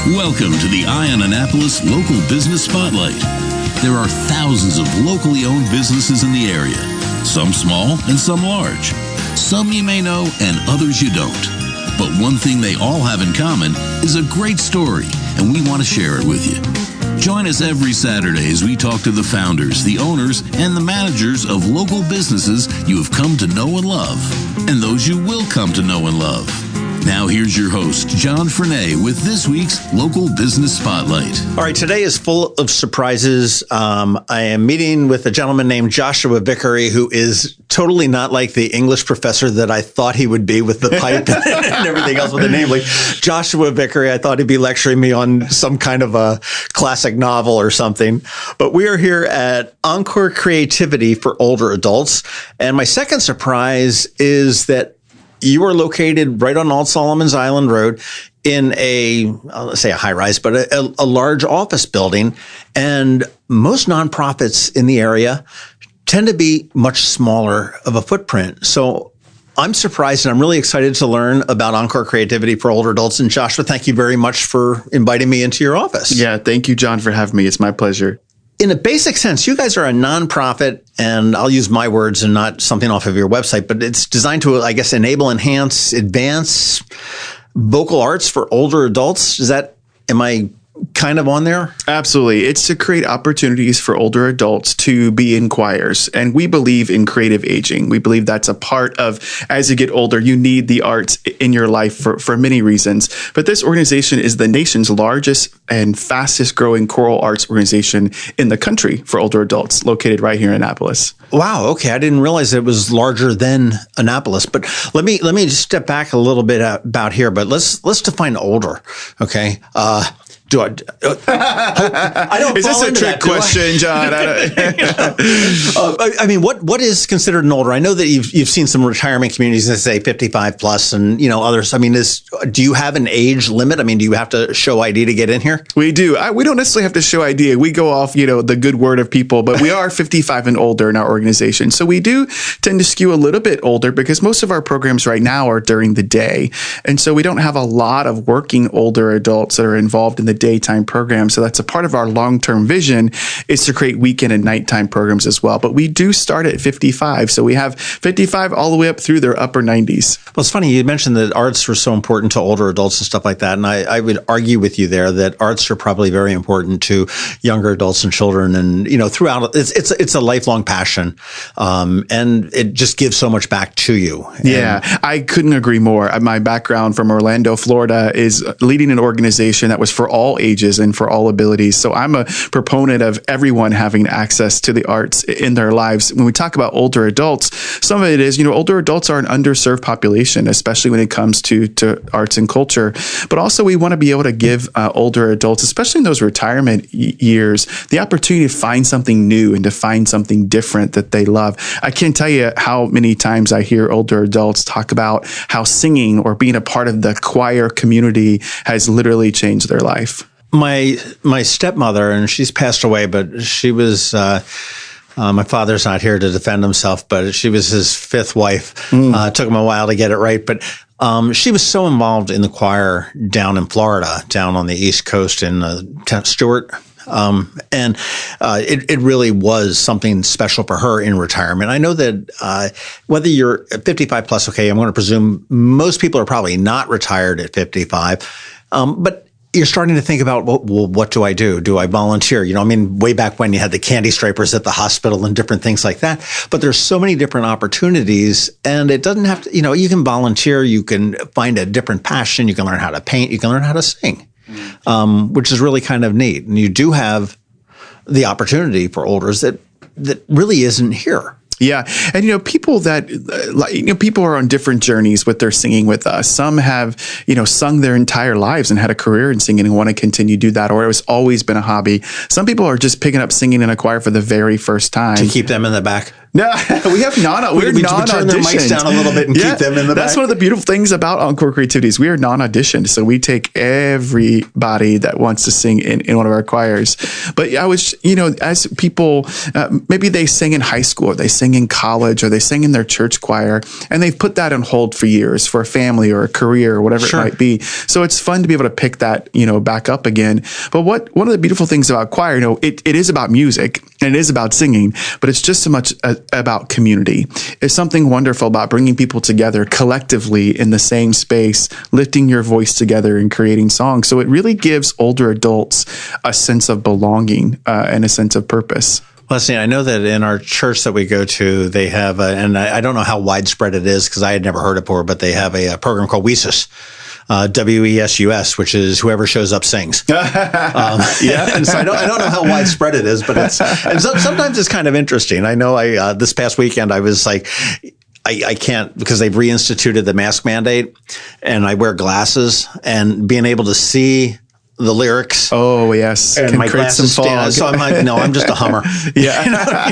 Welcome to the Eye on Annapolis Local Business Spotlight. There are thousands of locally owned businesses in the area, some small and some large. Some you may know and others you don't. But one thing they all have in common is a great story, and we want to share it with you. Join us every Saturday as we talk to the founders, the owners, and the managers of local businesses you have come to know and love, and those you will come to know and love. Now here's your host, John Frenay, with this week's Local Business Spotlight. All right, today is full of surprises. I am meeting with a gentleman named Joshua Vickery, who is totally not like the English professor that I thought he would be with the pipe and everything else with the name. Like Joshua Vickery, I thought he'd be lecturing me on some kind of a classic novel or something. But we are here at Encore Creativity for older adults. And my second surprise is that you are located right on Old Solomon's Island Road in let's say a high rise, but a large office building. And most nonprofits in the area tend to be much smaller of a footprint. So I'm surprised and I'm really excited to learn about Encore Creativity for older adults. And Joshua, thank you very much for inviting me into your office. Yeah, thank you, John, for having me. It's my pleasure. In a basic sense, you guys are a nonprofit, and I'll use my words and not something off of your website, but it's designed to, I guess, enable, enhance, advance vocal arts for older adults. Am I kind of on there? Absolutely. It's to create opportunities for older adults to be in choirs. And we believe in creative aging. We believe that's a part of, as you get older, you need the arts in your life for many reasons. But this organization is the nation's largest and fastest growing choral arts organization in the country for older adults, located right here in Annapolis. Wow. Okay. I didn't realize it was larger than Annapolis, but let me just step back a little bit about here, but let's define older. Okay. I don't. Is this a trick question, John? I mean, what is considered an older? I know that you've seen some retirement communities that say 55 plus, and others. I mean, do you have an age limit? I mean, do you have to show ID to get in here? We do. We don't necessarily have to show ID. We go off, the good word of people, but we are 55 and older in our organization, so we do tend to skew a little bit older because most of our programs right now are during the day, and so we don't have a lot of working older adults that are involved in the daytime program. So that's a part of our long-term vision is to create weekend and nighttime programs as well. But we do start at 55. So we have 55 all the way up through their upper 90s. Well, it's funny. You mentioned that arts were so important to older adults and stuff like that. And I would argue with you there that arts are probably very important to younger adults and children. And, throughout, it's a lifelong passion. And it just gives so much back to you. Yeah, I couldn't agree more. My background from Orlando, Florida is leading an organization that was for all ages and for all abilities. So I'm a proponent of everyone having access to the arts in their lives. When we talk about older adults, some of it is, older adults are an underserved population, especially when it comes to arts and culture. But also we want to be able to give older adults, especially in those retirement years, the opportunity to find something new and to find something different that they love. I can't tell you how many times I hear older adults talk about how singing or being a part of the choir community has literally changed their life. My stepmother, and she's passed away, but she was, my father's not here to defend himself, but she was his fifth wife. Took him a while to get it right, but she was so involved in the choir down in Florida, down on the East Coast in Stewart. And it really was something special for her in retirement. I know that whether you're 55 plus, okay, I'm going to presume most people are probably not retired at 55, but you're starting to think about, well, what do I do? Do I volunteer? Way back when you had the candy stripers at the hospital and different things like that. But there's so many different opportunities, and it doesn't have to, you can volunteer, you can find a different passion, you can learn how to paint, you can learn how to sing, which is really kind of neat. And you do have the opportunity for elders that really isn't here. Yeah. And, people people are on different journeys with their singing with us. Some have, sung their entire lives and had a career in singing and want to continue to do that, or it was always been a hobby. Some people are just picking up singing in a choir for the very first time. To keep them in the back. No, we have we're We turn their mics down a little bit and keep them in the back. That's one of the beautiful things about Encore Creativity is we are non-auditioned. So we take everybody that wants to sing in one of our choirs. But I was, as people, maybe they sing in high school, or they sing in college, or they sing in their church choir, and they've put that on hold for years for a family or a career or whatever it might be. So it's fun to be able to pick that, back up again. But one of the beautiful things about choir, it is about music and it is about singing, but it's just so much about community. It's something wonderful about bringing people together collectively in the same space, lifting your voice together and creating songs. So it really gives older adults a sense of belonging and a sense of purpose. Well, see, I know that in our church that we go to, they have, and I don't know how widespread it is because I had never heard it before, but they have a program called WESUS. WESUS, which is whoever shows up sings. Yeah, and so I don't know how widespread it is, but sometimes it's kind of interesting. I know this past weekend I was like, I can't because they've reinstituted the mask mandate, and I wear glasses, and being able to see the lyrics. Oh, yes. And my glasses stand. So I'm like, no, I'm just a hummer. Yeah.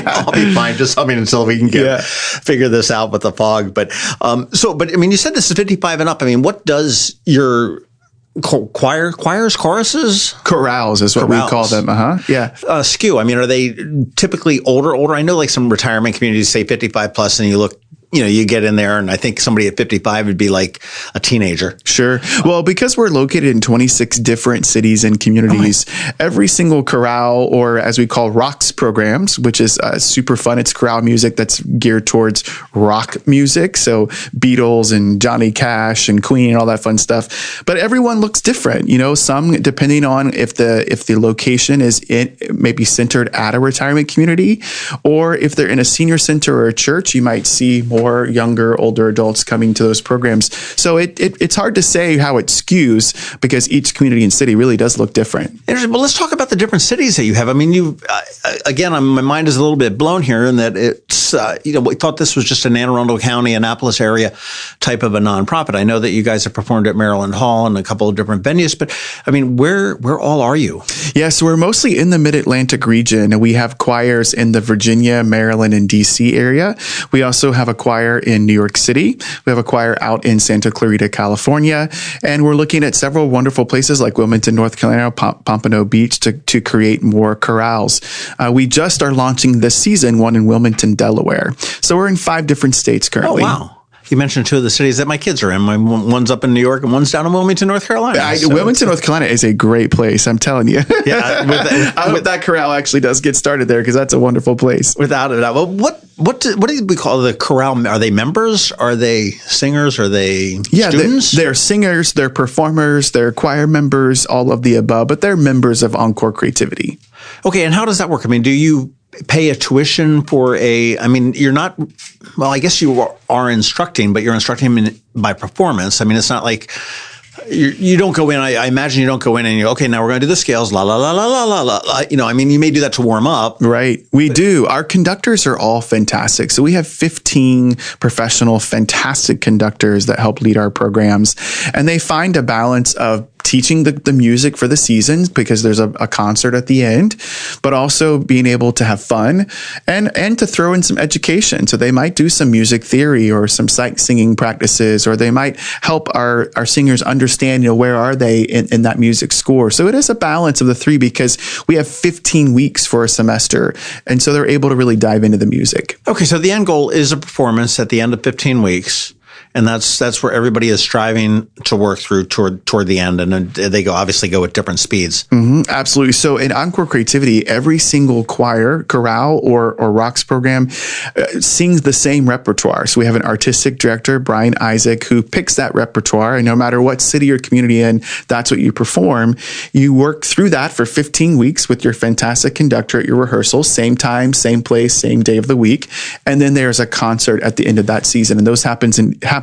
I'll be fine. Just humming until we can figure this out with the fog. But you said this is 55 and up. I mean, what does your choirs, choruses? Chorales is what we call them. Yeah. Skew. I mean, are they typically older? I know like some retirement communities say 55 plus and you look, you get in there and I think somebody at 55 would be like a teenager. Sure. Well, because we're located in 26 different cities and communities, every single chorale, or as we call rocks programs, which is super fun. It's chorale music that's geared towards rock music. So Beatles and Johnny Cash and Queen and all that fun stuff. But everyone looks different. Some depending on if the location is maybe centered at a retirement community, or if they're in a senior center or a church, you might see more younger, older adults coming to those programs. So it's hard to say how it skews because each community and city really does look different. Well, let's talk about the different cities that you have. I mean, again, my mind is a little bit blown here in that it's, we thought this was just an Anne Arundel County, Annapolis area type of a nonprofit. I know that you guys have performed at Maryland Hall and a couple of different venues, but I mean, where all are you? Yeah, so we're mostly in the Mid-Atlantic region. We have choirs in the Virginia, Maryland, and DC area. We also have a choir in New York City. We have a choir out in Santa Clarita, California. And we're looking at several wonderful places like Wilmington, North Carolina, Pompano Beach to create more chorales. We just are launching this season one in Wilmington, Delaware. So we're in 5 different states currently. Oh, wow. You mentioned 2 of the cities that my kids are in. One's up in New York and one's down in Wilmington, North Carolina. Wilmington, North Carolina is a great place. I'm telling you. Yeah, I hope that chorale actually does get started there because that's a wonderful place. Without a doubt. Well, what do we call the chorale? Are they members? Are they singers? Are they students? They're singers. They're performers. They're choir members. All of the above. But they're members of Encore Creativity. Okay, and how does that work? I mean, do you pay a tuition for you're not, well, I guess you are instructing, but you're instructing by performance. I mean, it's not like you don't go in. I imagine you don't go in and okay, now we're going to do the scales, la, la, la, la, la, la, la. You may do that to warm up. Right. We do. Our conductors are all fantastic. So we have 15 professional, fantastic conductors that help lead our programs. And they find a balance of teaching the music for the seasons because there's a concert at the end, but also being able to have fun and to throw in some education. So they might do some music theory or some sight singing practices, or they might help our singers understand, where are they in that music score. So it is a balance of the 3 because we have 15 weeks for a semester. And so they're able to really dive into the music. Okay. So the end goal is a performance at the end of 15 weeks. And that's where everybody is striving to work through toward the end, and they obviously go at different speeds. Mm-hmm, absolutely. So in Encore Creativity, every single choir, chorale, or rocks program sings the same repertoire. So we have an artistic director, Brian Isaac, who picks that repertoire, and no matter what city or community in, that's what you perform. You work through that for 15 weeks with your fantastic conductor at your rehearsal, same time, same place, same day of the week, and then there's a concert at the end of that season, and those happen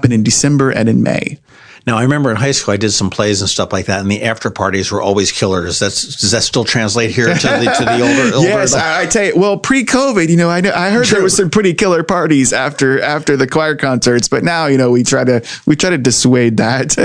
in December and in May. Now, I remember in high school, I did some plays and stuff like that, and the after parties were always killer. Does that still translate here to the older? Yes, I tell you. Well, pre-COVID, I heard there was some pretty killer parties after the choir concerts, but now, we try to dissuade that.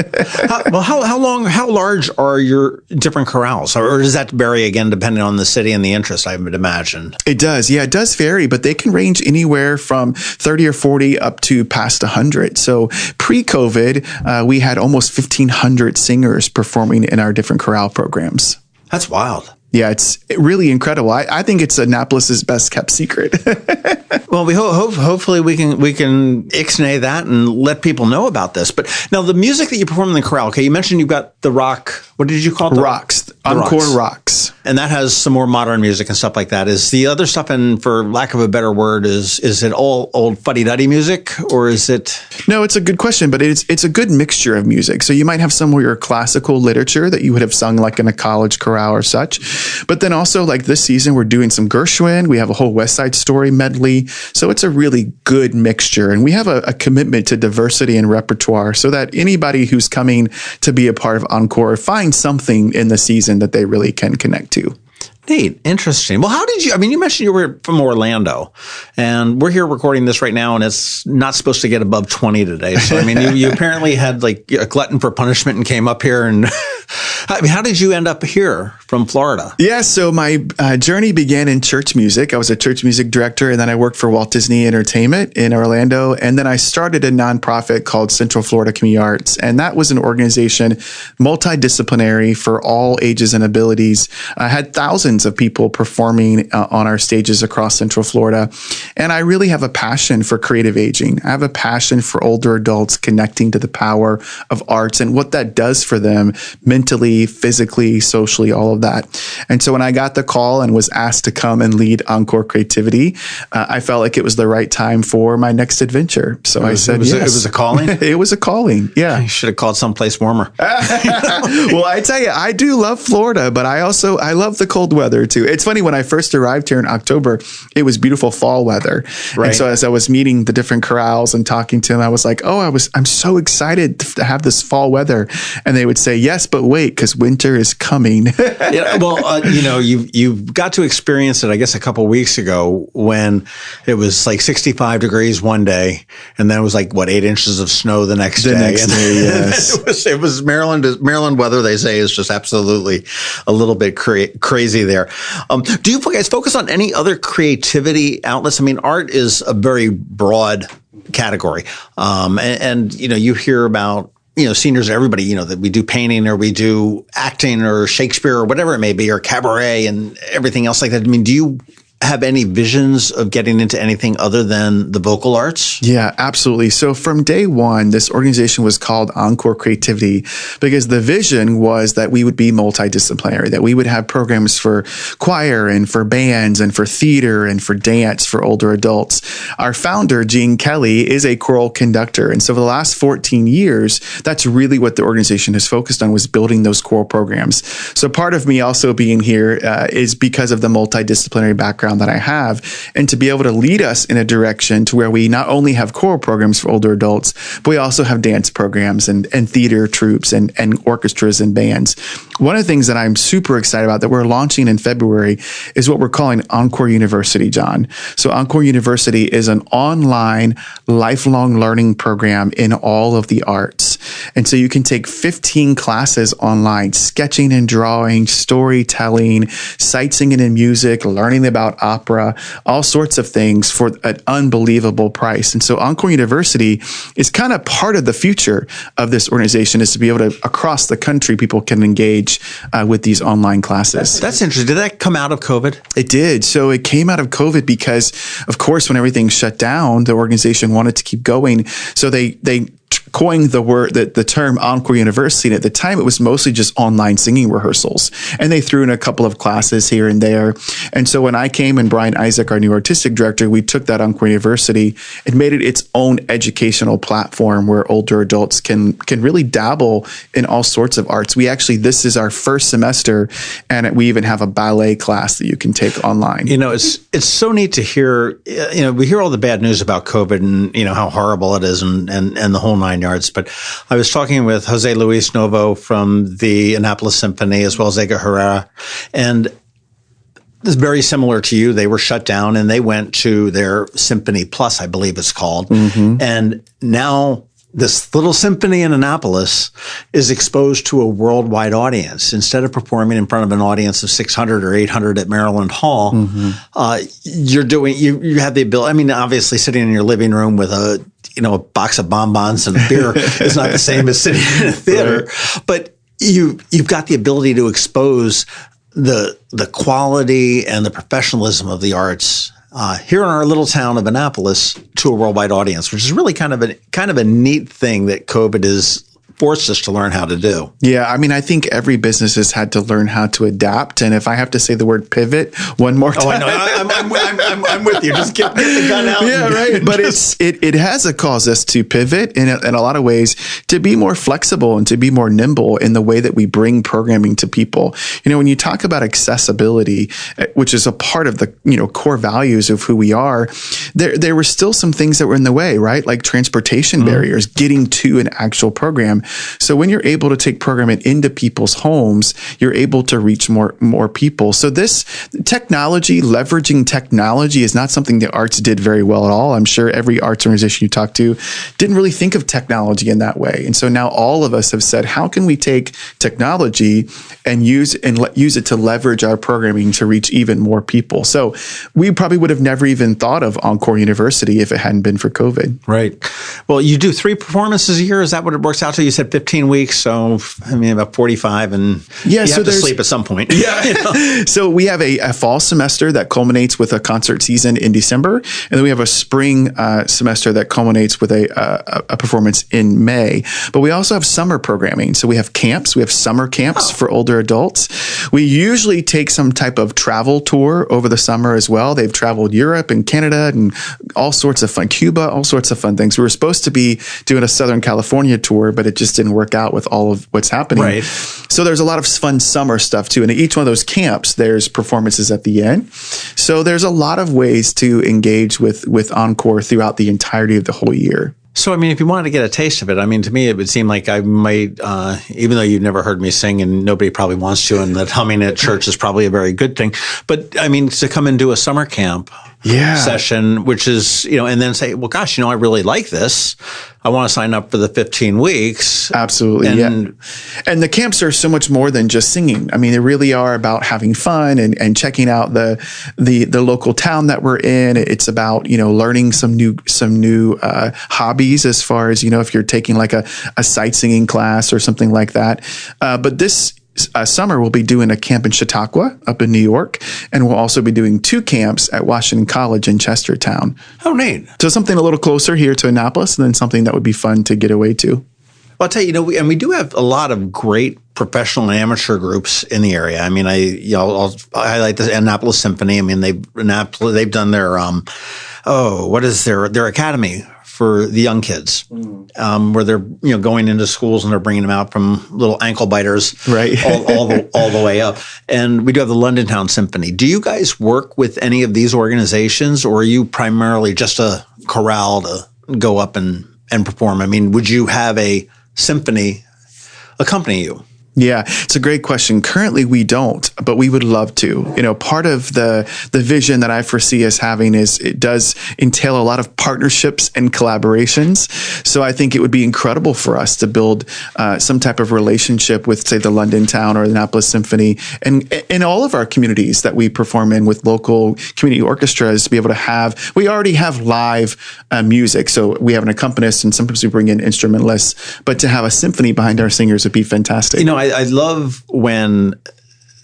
How large are your different chorales, or does that vary again depending on the city and the interest? I would imagine it does. Yeah, it does vary, but they can range anywhere from 30 or 40 up to past 100. So pre-COVID, we had almost 1,500 singers performing in our different chorale programs. That's wild. Yeah, it's really incredible. I think it's Annapolis' best kept secret. Well, we hopefully we can ixnay that and let people know about this. But now the music that you perform in the chorale, okay, you mentioned you've got the rock. What did you call it? Rocks. Encore Rocks. And that has some more modern music and stuff like that. Is the other stuff, and for lack of a better word, is it all old fuddy-duddy music, or is it? No, it's a good question, but it's a good mixture of music. So you might have some of your classical literature that you would have sung like in a college chorale or such. But then also, like this season, we're doing some Gershwin. We have a whole West Side Story medley. So it's a really good mixture. And we have a commitment to diversity and repertoire so that anybody who's coming to be a part of Encore finds something in the season that they really can connect to. Neat. Interesting. Well, how did you, you mentioned you were from Orlando, and we're here recording this right now, and it's not supposed to get above 20 today. So, you apparently had like a glutton for punishment and came up here. And how did you end up here from Florida? Yeah, so my journey began in church music. I was a church music director, and then I worked for Walt Disney Entertainment in Orlando. And then I started a nonprofit called Central Florida Community Arts. And that was an organization, multidisciplinary for all ages and abilities. I had thousands of people performing on our stages across Central Florida. And I really have a passion for creative aging. I have a passion for older adults connecting to the power of arts and what that does for them mentally, physically, socially, all of that. And so when I got the call and was asked to come and lead Encore Creativity, I felt like it was the right time for my next adventure. So I said yes. It was a calling? It was a calling, yeah. You should have called someplace warmer. Well, I tell you, I do love Florida, but I love the cold weather too. It's funny, when I first arrived here in October, it was beautiful fall weather. Right. And so as I was meeting the different chorales and talking to them, I was like, I'm so excited to have this fall weather. And they would say, yes, but wait, because winter is coming. Yeah, well, you've got to experience it, I guess, a couple of weeks ago when it was like 65 degrees one day, and then it was like, 8 inches of snow the next day. Yes. It was Maryland weather, they say, is just absolutely a little bit crazy there. Do you guys focus on any other creativity outlets? Art is a very broad category. And you hear about, seniors, everybody, that we do painting or we do acting or Shakespeare or whatever it may be, or cabaret and everything else like that. Do you have any visions of getting into anything other than the vocal arts? Yeah, absolutely. So from day one, this organization was called Encore Creativity because the vision was that we would be multidisciplinary, that we would have programs for choir and for bands and for theater and for dance for older adults. Our founder, Gene Kelly, is a choral conductor. And so for the last 14 years, that's really what the organization has focused on, was building those choral programs. So part of me also being here is because of the multidisciplinary background that I have, and to be able to lead us in a direction to where we not only have choral programs for older adults, but we also have dance programs and theater troupes and orchestras and bands. One of the things that I'm super excited about that we're launching in February is what we're calling Encore University, John. So Encore University is an online lifelong learning program in all of the arts. And so you can take 15 classes online, sketching and drawing, storytelling, sight singing and music, learning about opera, all sorts of things for an unbelievable price. And so Encore University is kind of part of the future of this organization, is to be able to, across the country, people can engage with these online classes. That's interesting. Did that come out of COVID? It did. So it came out of COVID because, of course, when everything shut down, the organization wanted to keep going. So they coined the term Encore University. And at the time, it was mostly just online singing rehearsals. And they threw in a couple of classes here and there. And so when I came, and Brian Isaac, our new artistic director, we took that Encore University and made it its own educational platform where older adults can really dabble in all sorts of arts. This is our first semester, and we even have a ballet class that you can take online. It's so neat to hear, we hear all the bad news about COVID and, how horrible it is and the whole 9 nine yards. But I was talking with Jose Luis Novo from the Annapolis Symphony as well as Ega Herrera, and it's very similar to you. They were shut down and they went to their Symphony Plus, I believe it's called. And now this little symphony in Annapolis is exposed to a worldwide audience. Instead of performing in front of an audience of 600 or 800 at Maryland Hall, you have the ability. I mean, obviously sitting in your living room with a box of bonbons and beer is not the same as sitting in a theater, but you've got the ability to expose the quality and the professionalism of the arts here in our little town of Annapolis to a worldwide audience, which is really kind of a neat thing that COVID has forced us to learn how to do. Yeah, I mean, I think every business has had to learn how to adapt. And if I have to say the word pivot one more time. Oh, I know. I'm with you. Just get the gun out. Yeah, right. But it has caused us to pivot in a lot of ways to be more flexible and to be more nimble in the way that we bring programming to people. When you talk about accessibility, which is a part of the core values of who we are, there were still some things that were in the way, right? Like transportation barriers, getting to an actual program. So when you're able to take programming into people's homes, you're able to reach more people. So this technology, leveraging technology, is not something the arts did very well at all. I'm sure every arts organization you talk to didn't really think of technology in that way. And so now all of us have said, how can we take technology and use it to leverage our programming to reach even more people? So we probably would have never even thought of Encore University if it hadn't been for COVID. Right. Well, you do 3 performances a year. Is that what it works out to? You said 15 weeks, so I mean about 45, and you have to sleep at some point. Yeah. So we have a fall semester that culminates with a concert season in December, and then we have a spring semester that culminates with a performance in May. But we also have summer programming. So we have camps. We have summer camps for older adults. We usually take some type of travel tour over the summer as well. They've traveled Europe and Canada and all sorts of fun, Cuba, all sorts of fun things. We were supposed to be doing a Southern California tour, but it just didn't work out with all of what's happening. Right. So there's a lot of fun summer stuff too. And at each one of those camps, there's performances at the end. So there's a lot of ways to engage with Encore throughout the entirety of the whole year. So, I mean, if you wanted to get a taste of it, I mean, to me, it would seem like I might, even though you've never heard me sing and nobody probably wants to, and that humming at church is probably a very good thing. But I mean, to come and do a summer camp session, which is, and then say, well, gosh, I really like this. I want to sign up for the 15 weeks. Absolutely. And the camps are so much more than just singing. I mean, they really are about having fun and checking out the local town that we're in. It's about, learning some new hobbies as far as, if you're taking like a sight singing class or something like that. But this summer, we'll be doing a camp in Chautauqua up in New York, and we'll also be doing 2 camps at Washington College in Chestertown. Oh, neat. So something a little closer here to Annapolis, and then something that would be fun to get away to. Well, I'll tell you, we do have a lot of great professional and amateur groups in the area. I mean, I'll highlight the Annapolis Symphony. I mean, they've done their what is their academy for the young kids, where they're going into schools and they're bringing them out from little ankle biters, right, all the way up. And we do have the Londontown Symphony. Do you guys work with any of these organizations, or are you primarily just a chorale to go up and perform? I mean, would you have a symphony accompany you? Yeah, it's a great question. Currently, we don't, but we would love to. Part of the vision that I foresee us having is it does entail a lot of partnerships and collaborations. So I think it would be incredible for us to build some type of relationship with, say, the Londontown or the Annapolis Symphony and in all of our communities that we perform in with local community orchestras to be able to have. We already have live music, so we have an accompanist and sometimes we bring in instrumentalists, but to have a symphony behind our singers would be fantastic. I love when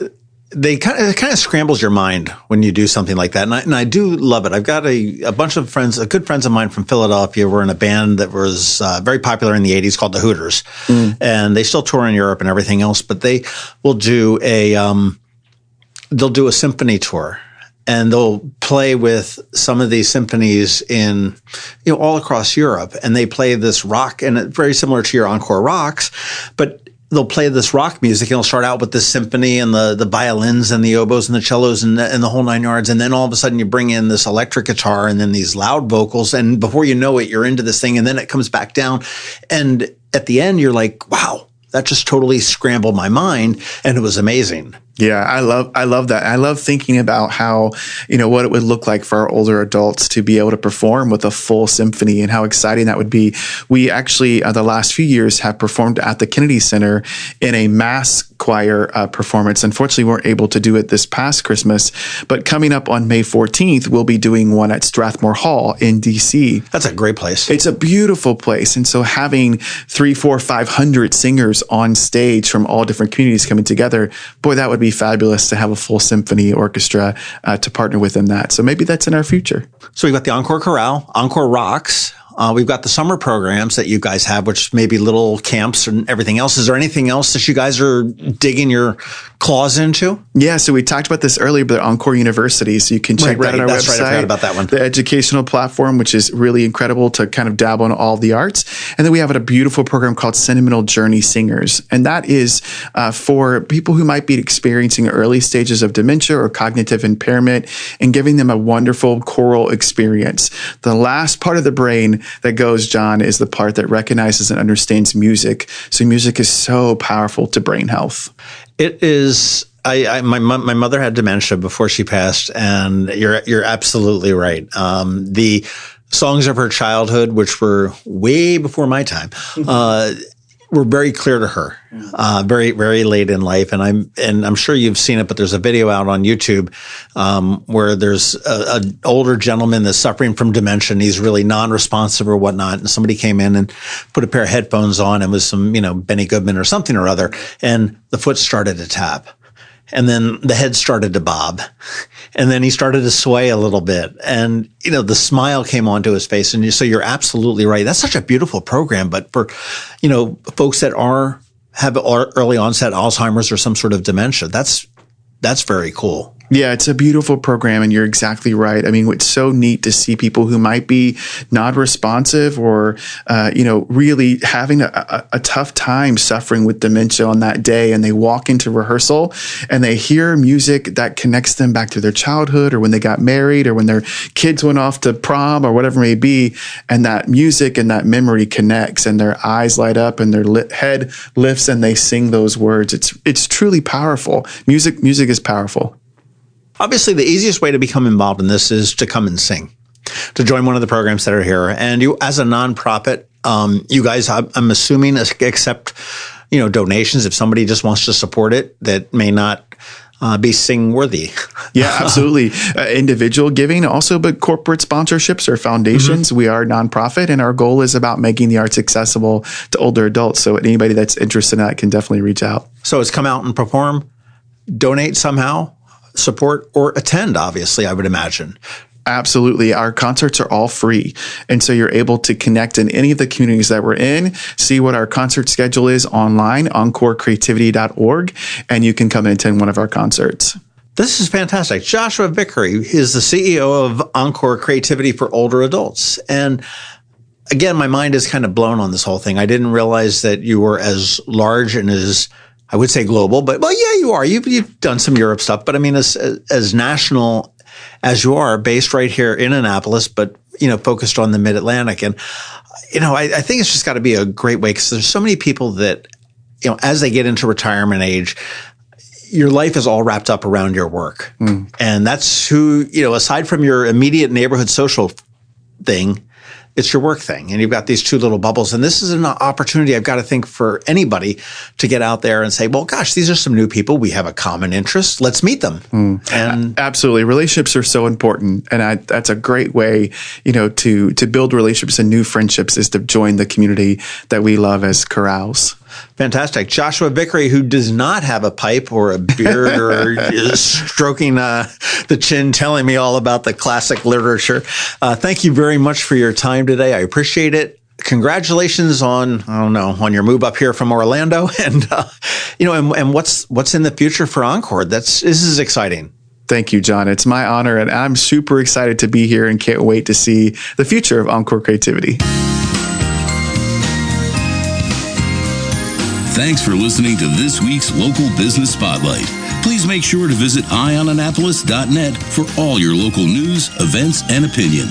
it kind of scrambles your mind when you do something like that. And I do love it. I've got a bunch of friends, good friends of mine from Philadelphia. We're in a band that was very popular in the 80s called the Hooters. And they still tour in Europe and everything else, but they will do they'll do a symphony tour. And they'll play with some of these symphonies in, all across Europe. And they play this rock, and it's very similar to your Encore Rocks, but they'll play this rock music, and it'll start out with the symphony and the violins and the oboes and the cellos and the whole nine yards. And then all of a sudden you bring in this electric guitar and then these loud vocals. And before you know it, you're into this thing. And then it comes back down. And at the end, you're like, wow, that just totally scrambled my mind. And it was amazing. Yeah, I love that. I love thinking about how, what it would look like for our older adults to be able to perform with a full symphony and how exciting that would be. We actually, the last few years, have performed at the Kennedy Center in a mass choir performance. Unfortunately, we weren't able to do it this past Christmas, but coming up on May 14th, we'll be doing one at Strathmore Hall in D.C. That's a great place. It's a beautiful place. And so having 300, 400, 500 singers on stage from all different communities coming together, boy, that would be fabulous to have a full symphony orchestra to partner with in that. So maybe that's in our future. So we've got the Encore Chorale, Encore Rocks. We've got the summer programs that you guys have, which may be little camps and everything else. Is there anything else that you guys are digging your claws into? Yeah, so we talked about this earlier, but Encore University, so you can check that on our website. Right, I forgot about that one. The educational platform, which is really incredible to kind of dabble in all the arts. And then we have a beautiful program called Sentimental Journey Singers. And that is for people who might be experiencing early stages of dementia or cognitive impairment and giving them a wonderful choral experience. The last part of the brain that goes, John, is the part that recognizes and understands music. So music is so powerful to brain health. It is. My mother had dementia before she passed, and you're absolutely right. The songs of her childhood, which were way before my time, were very clear to her, very, very late in life. And I'm sure you've seen it, but there's a video out on YouTube, where there's an older gentleman that's suffering from dementia, and he's really non-responsive or whatnot. And somebody came in and put a pair of headphones on, and was some, Benny Goodman or something or other. And the foot started to tap. And then the head started to bob, and then he started to sway a little bit, and the smile came onto his face. And so you're absolutely right. That's such a beautiful program. But for folks that have early onset Alzheimer's or some sort of dementia, that's very cool. Yeah, it's a beautiful program, and you're exactly right. I mean, it's so neat to see people who might be non-responsive or, really having a tough time suffering with dementia on that day, and they walk into rehearsal and they hear music that connects them back to their childhood or when they got married or when their kids went off to prom or whatever it may be, and that music and that memory connects, and their eyes light up and their head lifts and they sing those words. It's truly powerful. Music is powerful. Obviously, the easiest way to become involved in this is to come and sing, to join one of the programs that are here. And you, as a nonprofit, you guys, I'm assuming, accept, donations if somebody just wants to support it that may not be sing worthy. Yeah, absolutely. Individual giving also, but corporate sponsorships or foundations. Mm-hmm. We are a nonprofit, and our goal is about making the arts accessible to older adults. So anybody that's interested in that can definitely reach out. So it's come out and perform, donate somehow, support, or attend, obviously, I would imagine. Absolutely. Our concerts are all free. And so you're able to connect in any of the communities that we're in, see what our concert schedule is online, encorecreativity.org, and you can come and attend one of our concerts. This is fantastic. Joshua Vickery is the CEO of Encore Creativity for older adults. And again, my mind is kind of blown on this whole thing. I didn't realize that you were as large and as, I would say, global, but well, yeah, you are. You've done some Europe stuff, but I mean, as national as you are, based right here in Annapolis, but focused on the Mid-Atlantic. And I think it's just got to be a great way, because there's so many people that as they get into retirement age, your life is all wrapped up around your work, and that's who aside from your immediate neighborhood social thing, it's your work thing. And you've got these two little bubbles. And this is an opportunity, I've got to think, for anybody to get out there and say, well, gosh, these are some new people. We have a common interest. Let's meet them. And absolutely. Relationships are so important. And that's a great way, to build relationships and new friendships, is to join the community that we love as chorales. Fantastic. Joshua Vickery, who does not have a pipe or a beard or is stroking the chin, telling me all about the classic literature. Thank you very much for your time today. I appreciate it. Congratulations on your move up here from Orlando, and and what's in the future for Encore. This is exciting. Thank you, John. It's my honor, and I'm super excited to be here and can't wait to see the future of Encore Creativity. Thanks for listening to this week's Local Business Spotlight. Please make sure to visit eyeonannapolis.net for all your local news, events, and opinion.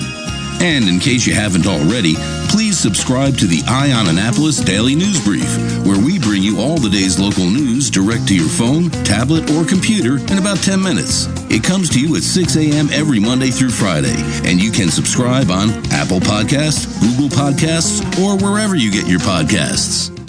And in case you haven't already, please subscribe to the Eye on Annapolis Daily News Brief, where we bring you all the day's local news direct to your phone, tablet, or computer in about 10 minutes. It comes to you at 6 a.m. every Monday through Friday, and you can subscribe on Apple Podcasts, Google Podcasts, or wherever you get your podcasts.